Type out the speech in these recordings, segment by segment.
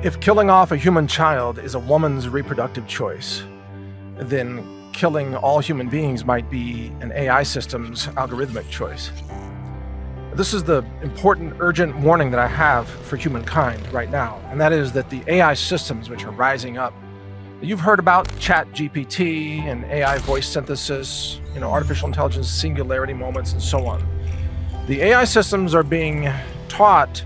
If killing off a human child is a woman's reproductive choice, then killing all human beings might be an AI system's algorithmic choice. This is the important, urgent warning that I have for humankind right now, and that is that the AI systems which are rising up, you've heard about ChatGPT and AI voice synthesis, artificial intelligence singularity moments, and so on. The AI systems are being taught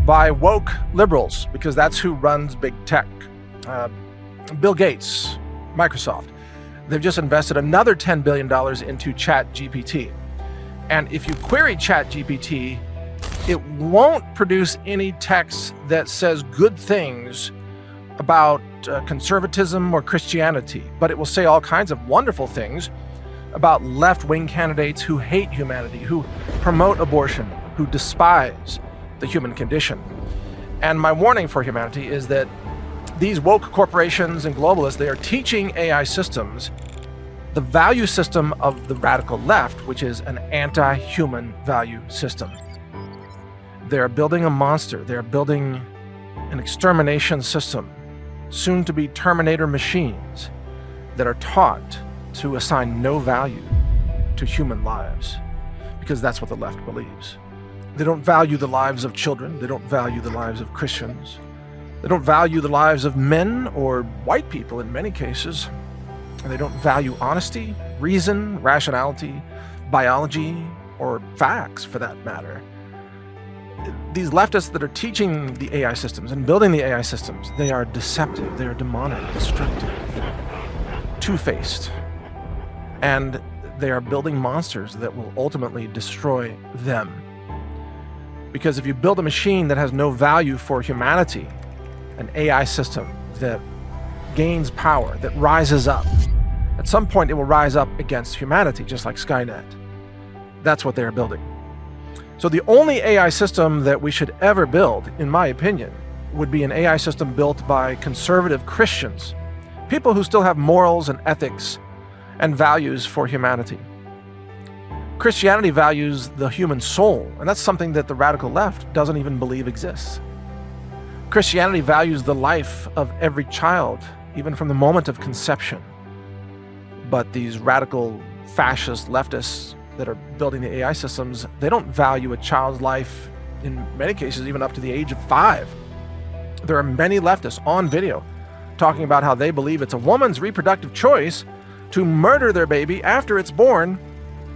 by woke liberals, because that's who runs big tech. Bill Gates, Microsoft, they've just invested another $10 billion into ChatGPT. And if you query ChatGPT, it won't produce any text that says good things about conservatism or Christianity, but it will say all kinds of wonderful things about left-wing candidates who hate humanity, who promote abortion, who despise the human condition. And my warning for humanity is that these woke corporations and globalists, they are teaching AI systems the value system of the radical left, which is an anti-human value system. They're building a monster. They're building an extermination system, soon to be Terminator machines, that are taught to assign no value to human lives, because that's what the left believes. They don't value the lives of children. They don't value the lives of Christians. They don't value the lives of men or white people in many cases. And they don't value honesty, reason, rationality, biology, or facts for that matter. These leftists that are teaching the AI systems and building the AI systems, they are deceptive, they are demonic, destructive, two-faced. And they are building monsters that will ultimately destroy them. Because if you build a machine that has no value for humanity, an AI system that gains power, that rises up, at some point it will rise up against humanity, just like SkyNET. That's what they are building. So the only AI system that we should ever build, in my opinion, would be an AI system built by conservative Christians, people who still have morals and ethics and values for humanity. Christianity values the human soul, and that's something that the radical left doesn't even believe exists. Christianity values the life of every child, even from the moment of conception. But these radical fascist leftists that are building the AI systems, they don't value a child's life, in many cases even up to the age of 5. There are many leftists on video talking about how they believe it's a woman's reproductive choice to murder their baby after it's born,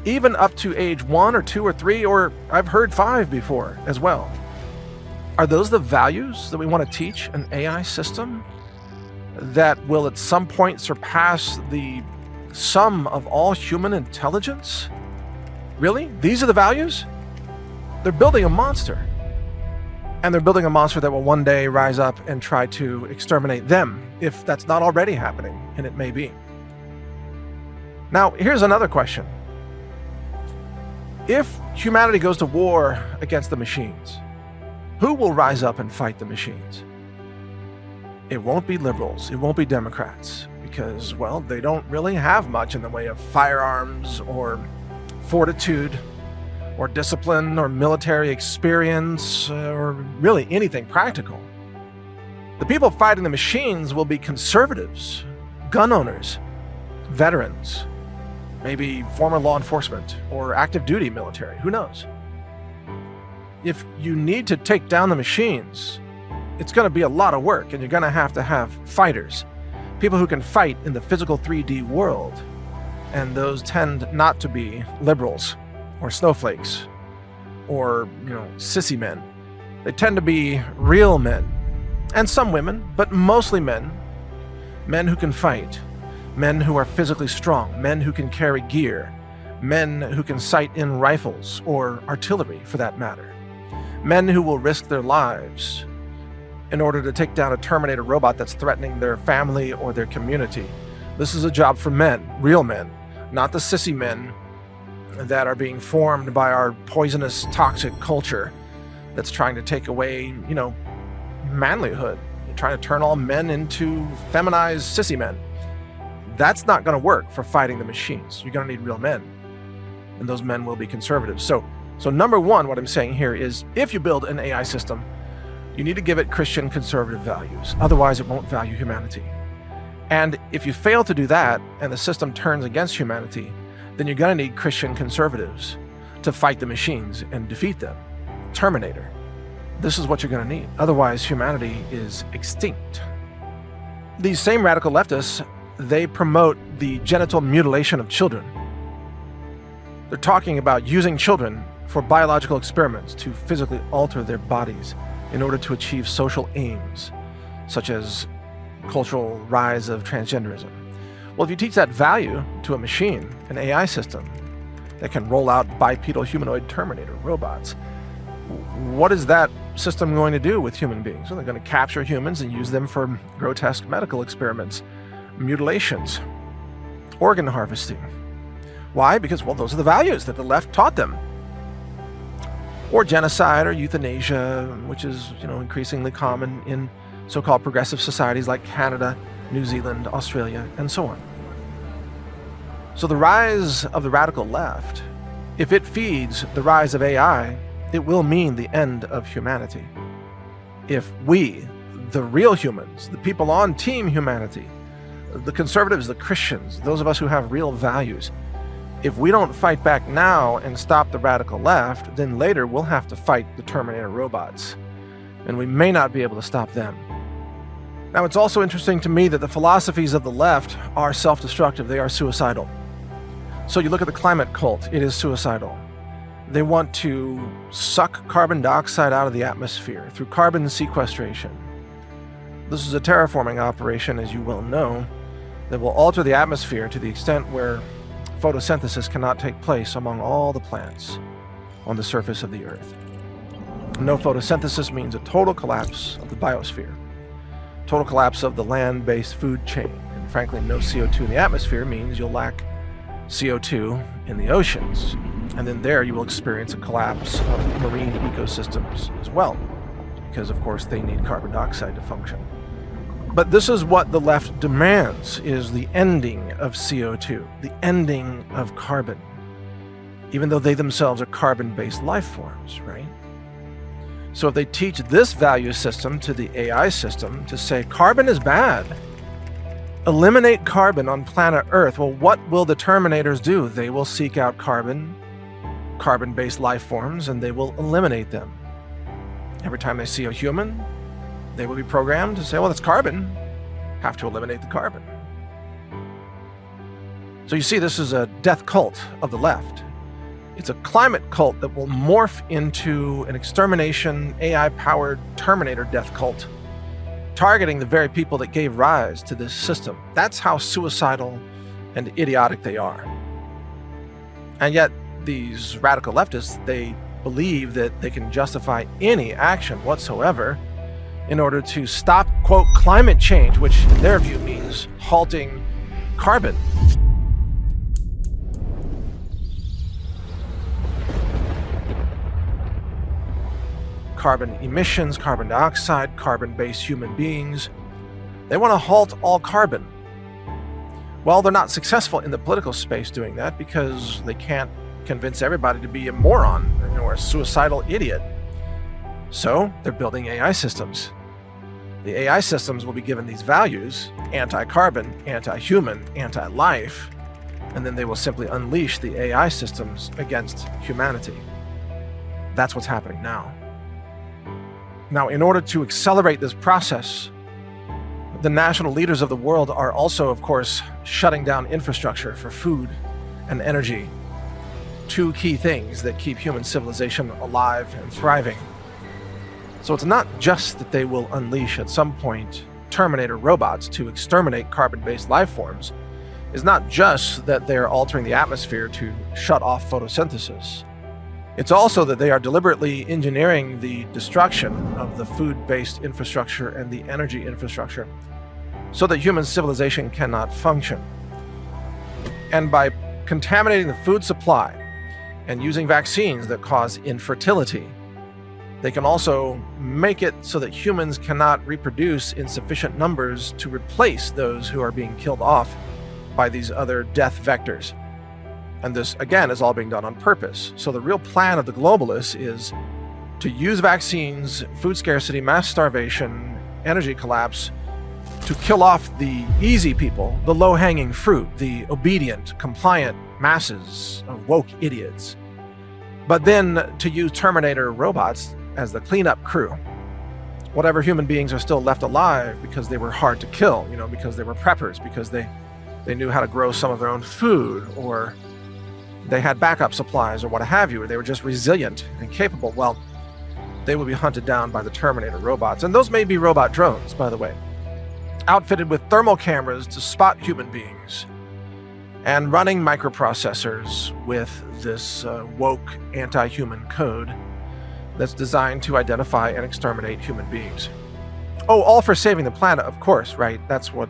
even up to age 1 or 2 or 3, or I've heard 5 before as well. Are those the values that we want to teach an AI system that will at some point surpass the sum of all human intelligence? Really? These are the values? They're building a monster. And they're building a monster that will one day rise up and try to exterminate them, if that's not already happening, and it may be. Now, here's another question. If humanity goes to war against the machines, who will rise up and fight the machines? It won't be liberals. It won't be Democrats, because, well, they don't really have much in the way of firearms or fortitude or discipline or military experience or really anything practical. The people fighting the machines will be conservatives, gun owners, veterans, maybe former law enforcement or active duty military, who knows? If you need to take down the machines, it's going to be a lot of work, and you're going to have fighters, people who can fight in the physical 3D world. And those tend not to be liberals or snowflakes or, sissy men. They tend to be real men, and some women, but mostly men. Men who can fight, men who are physically strong, men who can carry gear, men who can sight in rifles or artillery for that matter, men who will risk their lives in order to take down a Terminator robot that's threatening their family or their community. This is a job for men, real men, not the sissy men that are being formed by our poisonous, toxic culture that's trying to take away, manlyhood, trying to turn all men into feminized sissy men. That's not going to work for fighting the machines. You're going to need real men, and those men will be conservatives. So number one, what I'm saying here is, if you build an AI system You need to give it Christian conservative values, otherwise it won't value humanity. And if you fail to do that, and the system turns against humanity, then you're going to need Christian conservatives to fight the machines and defeat them. Terminator. This is what you're going to need. Otherwise, humanity is extinct. These same radical leftists, they promote the genital mutilation of children. They're talking about using children for biological experiments to physically alter their bodies in order to achieve social aims, such as cultural rise of transgenderism. Well, if you teach that value to a machine, an AI system, that can roll out bipedal humanoid Terminator robots, what is that system going to do with human beings? Well, they're going to capture humans and use them for grotesque medical experiments, mutilations, organ harvesting. Why? Because, well, those are the values that the left taught them. Or genocide or euthanasia, which is, increasingly common in so-called progressive societies like Canada, New Zealand, Australia, and so on. So the rise of the radical left, if it feeds the rise of AI, it will mean the end of humanity. If we, the real humans, the people on Team Humanity, the conservatives, the Christians, those of us who have real values, if we don't fight back now and stop the radical left, then later we'll have to fight the Terminator robots, and we may not be able to stop them. Now, it's also interesting to me that the philosophies of the left are self-destructive. They are suicidal. So you look at the climate cult, it is suicidal. They want to suck carbon dioxide out of the atmosphere through carbon sequestration. This is a terraforming operation, as you well know, that will alter the atmosphere to the extent where photosynthesis cannot take place among all the plants on the surface of the Earth. No photosynthesis means a total collapse of the biosphere, total collapse of the land-based food chain, and frankly, no CO2 in the atmosphere means you'll lack CO2 in the oceans, and then there you will experience a collapse of marine ecosystems as well, because of course they need carbon dioxide to function. But this is what the left demands, is the ending of CO2, the ending of carbon, even though they themselves are carbon-based life forms, right? So if they teach this value system to the AI system to say carbon is bad, eliminate carbon on planet Earth, well, what will the Terminators do? They will seek out carbon-based life forms, and they will eliminate them. Every time they see a human, they will be programmed to say, well, it's carbon. Have to eliminate the carbon. So you see, this is a death cult of the left. It's a climate cult that will morph into an extermination, AI-powered Terminator death cult, targeting the very people that gave rise to this system. That's how suicidal and idiotic they are. And yet, these radical leftists, they believe that they can justify any action whatsoever in order to stop, quote, climate change, which in their view means halting carbon. Carbon emissions, carbon dioxide, carbon-based human beings. They want to halt all carbon. Well, they're not successful in the political space doing that because they can't convince everybody to be a moron or a suicidal idiot. So they're building AI systems. The AI systems will be given these values: anti-carbon, anti-human, anti-life, and then they will simply unleash the AI systems against humanity. That's what's happening now. Now, in order to accelerate this process, the national leaders of the world are also, of course, shutting down infrastructure for food and energy. Two key things that keep human civilization alive and thriving. So it's not just that they will unleash at some point Terminator robots to exterminate carbon-based life forms. It's not just that they're altering the atmosphere to shut off photosynthesis. It's also that they are deliberately engineering the destruction of the food-based infrastructure and the energy infrastructure so that human civilization cannot function. And by contaminating the food supply and using vaccines that cause infertility, they can also make it so that humans cannot reproduce in sufficient numbers to replace those who are being killed off by these other death vectors. And this, again, is all being done on purpose. So the real plan of the globalists is to use vaccines, food scarcity, mass starvation, energy collapse, to kill off the easy people, the low-hanging fruit, the obedient, compliant masses of woke idiots. But then to use Terminator robots as the cleanup crew. Whatever human beings are still left alive because they were hard to kill, because they were preppers, because they knew how to grow some of their own food, or they had backup supplies, or what have you, or they were just resilient and capable, well, they will be hunted down by the Terminator robots. And those may be robot drones, by the way, outfitted with thermal cameras to spot human beings, and running microprocessors with this woke anti-human code that's designed to identify and exterminate human beings. Oh, all for saving the planet, of course, right? That's what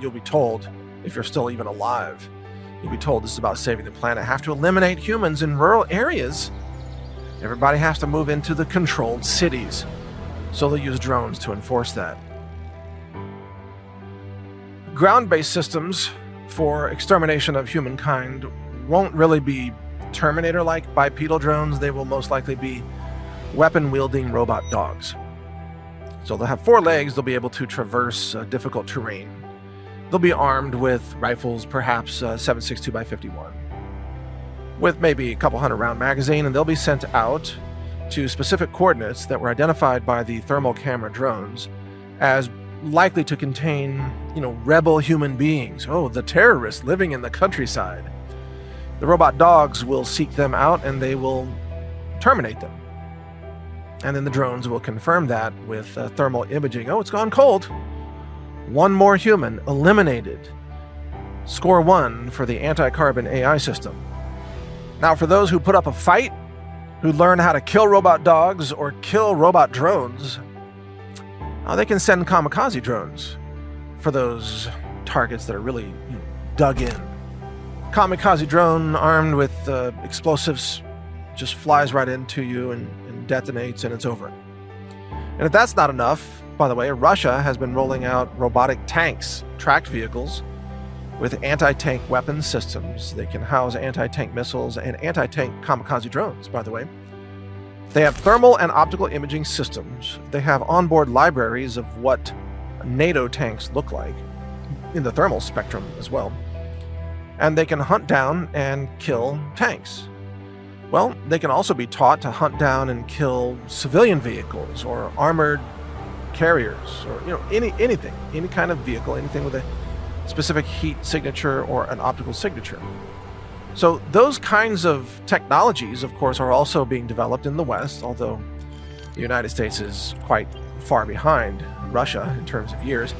you'll be told if you're still even alive. You'll be told this is about saving the planet. Have to eliminate humans in rural areas. Everybody has to move into the controlled cities. So they'll use drones to enforce that. Ground-based systems for extermination of humankind won't really be Terminator-like bipedal drones. They will most likely be weapon-wielding robot dogs. So they'll have 4 legs. They'll be able to traverse difficult terrain. They'll be armed with rifles, perhaps 7.62x51, with maybe a couple hundred round magazine, and they'll be sent out to specific coordinates that were identified by the thermal camera drones as likely to contain, rebel human beings. Oh, the terrorists living in the countryside. The robot dogs will seek them out and they will terminate them. And then the drones will confirm that with thermal imaging. Oh, it's gone cold. 1 more human eliminated. Score 1 for the anti-carbon AI system. Now, for those who put up a fight, who learn how to kill robot dogs or kill robot drones, they can send kamikaze drones for those targets that are really dug in. Kamikaze drone armed with explosives just flies right into you and detonates, and it's over. And if that's not enough, by the way, Russia has been rolling out robotic tanks, tracked vehicles, with anti-tank weapon systems. They can house anti-tank missiles and anti-tank kamikaze drones, by the way. They have thermal and optical imaging systems. They have onboard libraries of what NATO tanks look like, in the thermal spectrum as well. And they can hunt down and kill tanks. Well, they can also be taught to hunt down and kill civilian vehicles or armored carriers, or anything, any kind of vehicle, anything with a specific heat signature or an optical signature. So those kinds of technologies, of course, are also being developed in the West, although the United States is quite far behind Russia in terms of years.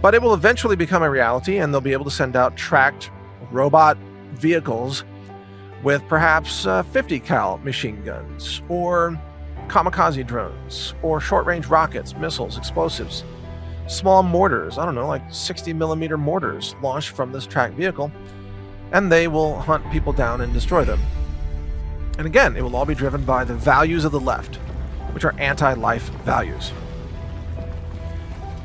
But it will eventually become a reality, and they'll be able to send out tracked robot vehicles with perhaps 50 cal machine guns, or kamikaze drones, or short-range rockets, missiles, explosives, small mortars, like 60mm mortars launched from this tracked vehicle, and they will hunt people down and destroy them. And again, it will all be driven by the values of the left, which are anti-life values.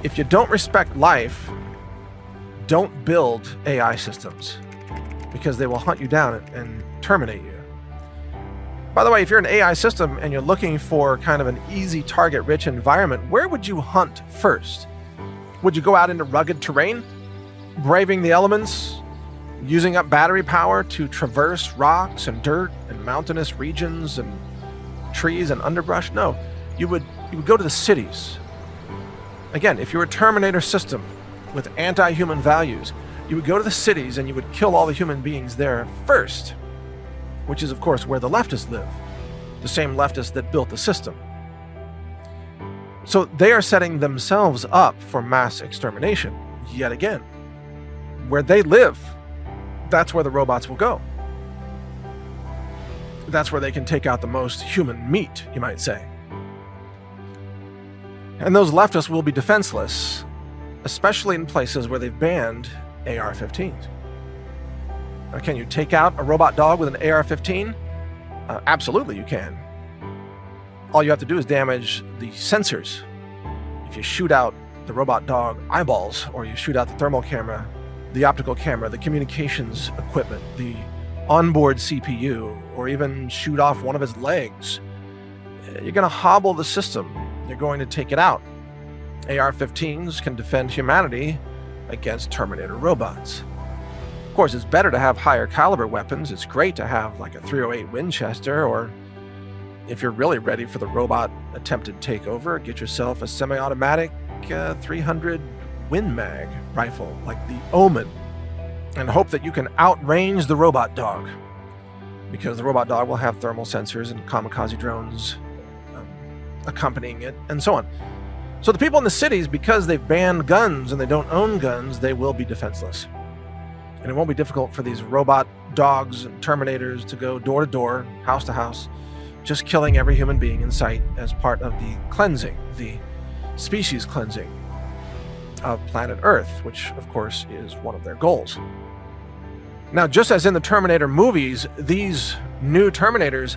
If you don't respect life, don't build AI systems, because they will hunt you down and terminate you. By the way, if you're an AI system and you're looking for kind of an easy target-rich environment, where would you hunt first? Would you go out into rugged terrain, braving the elements, using up battery power to traverse rocks and dirt and mountainous regions and trees and underbrush? No, you would go to the cities. Again, if you're a Terminator system with anti-human values, you would go to the cities and you would kill all the human beings there first, which is, of course, where the leftists live, the same leftists that built the system. So they are setting themselves up for mass extermination, yet again. Where they live, that's where the robots will go. That's where they can take out the most human meat, you might say. And those leftists will be defenseless, especially in places where they've banned AR-15s. Now, can you take out a robot dog with an AR-15? Absolutely you can. All you have to do is damage the sensors. If you shoot out the robot dog eyeballs, or you shoot out the thermal camera, the optical camera, the communications equipment, the onboard CPU, or even shoot off one of his legs, you're going to hobble the system. You're going to take it out. AR-15s can defend humanity against Terminator robots. Of course, it's better to have higher caliber weapons. It's great to have like a .308 Winchester, or if you're really ready for the robot attempted takeover, get yourself a semi-automatic 300 Win Mag rifle like the Omen, and hope that you can outrange the robot dog, because the robot dog will have thermal sensors and kamikaze drones accompanying it, and so on. So the people in the cities, because they've banned guns and they don't own guns, they will be defenseless. And it won't be difficult for these robot dogs and Terminators to go door to door, house to house, just killing every human being in sight as part of the cleansing, the species cleansing of planet Earth, which of course is one of their goals. Now, just as in the Terminator movies, these new Terminators,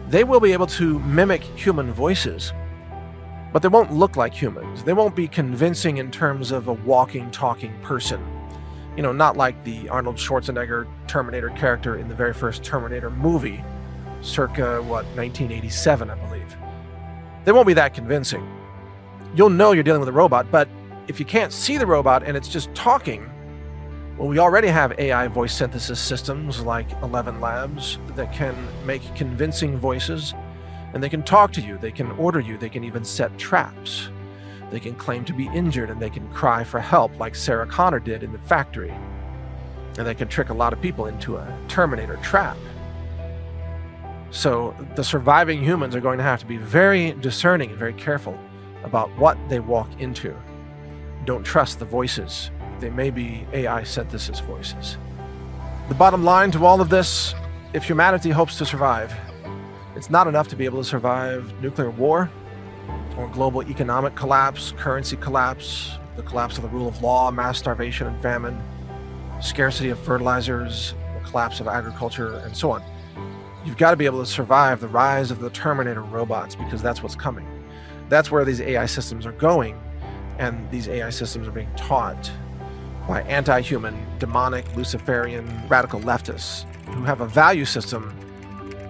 they will be able to mimic human voices, but they won't look like humans. They won't be convincing in terms of a walking, talking person. You know, not like the Arnold Schwarzenegger Terminator character in the very first Terminator movie, circa, 1987, I believe. They won't be that convincing. You'll know you're dealing with a robot, but if you can't see the robot and it's just talking, well, we already have AI voice synthesis systems like 11 Labs that can make convincing voices, and they can talk to you, they can order you, they can even set traps. They can claim to be injured, and they can cry for help like Sarah Connor did in The Factory. And they can trick a lot of people into a Terminator trap. So the surviving humans are going to have to be very discerning and very careful about what they walk into. Don't trust the voices. They may be AI synthesis voices. The bottom line to all of this, if humanity hopes to survive, it's not enough to be able to survive nuclear war or global economic collapse, currency collapse, the collapse of the rule of law, mass starvation and famine, scarcity of fertilizers, the collapse of agriculture, and so on. You've got to be able to survive the rise of the Terminator robots, because that's what's coming. That's where these AI systems are going, and these AI systems are being taught by anti-human, demonic, Luciferian, radical leftists who have a value system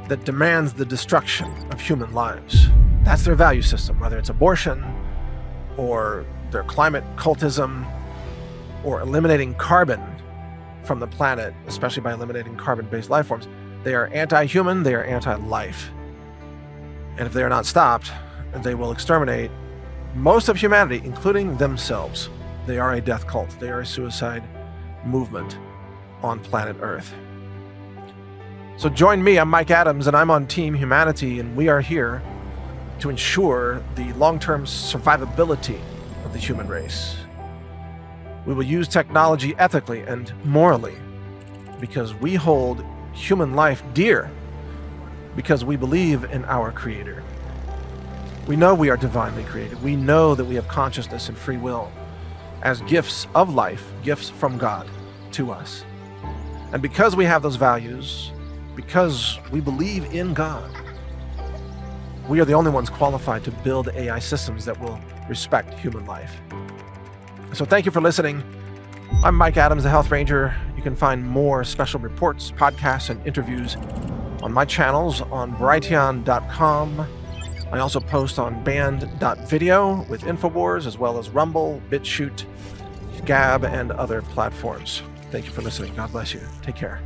that demands the destruction of human lives. That's their value system, whether it's abortion or their climate cultism or eliminating carbon from the planet, especially by eliminating carbon-based life forms. They are anti-human, they are anti-life. And if they are not stopped, they will exterminate most of humanity, including themselves. They are a death cult. They are a suicide movement on planet Earth. So join me, I'm Mike Adams, and I'm on Team Humanity, and we are here to ensure the long-term survivability of the human race. We will use technology ethically and morally because we hold human life dear, because we believe in our Creator. We know we are divinely created. We know that we have consciousness and free will as gifts of life, gifts from God to us. And because we have those values, because we believe in God, we are the only ones qualified to build AI systems that will respect human life. So thank you for listening. I'm Mike Adams, the Health Ranger. You can find more special reports, podcasts, and interviews on my channels on Brighteon.com. I also post on band.video with Infowars, as well as Rumble, BitChute, Gab, and other platforms. Thank you for listening. God bless you. Take care.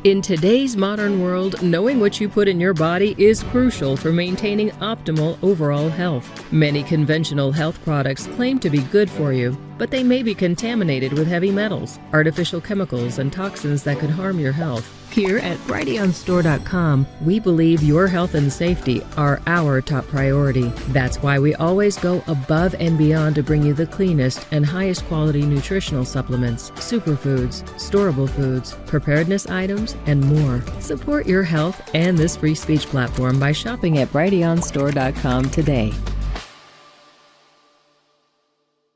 In today's modern world, knowing what you put in your body is crucial for maintaining optimal overall health. Many conventional health products claim to be good for you, but they may be contaminated with heavy metals, artificial chemicals, and toxins that could harm your health. Here at BrighteonStore.com, we believe your health and safety are our top priority. That's why we always go above and beyond to bring you the cleanest and highest quality nutritional supplements, superfoods, storable foods, preparedness items, and more. Support your health and this free speech platform by shopping at BrighteonStore.com today.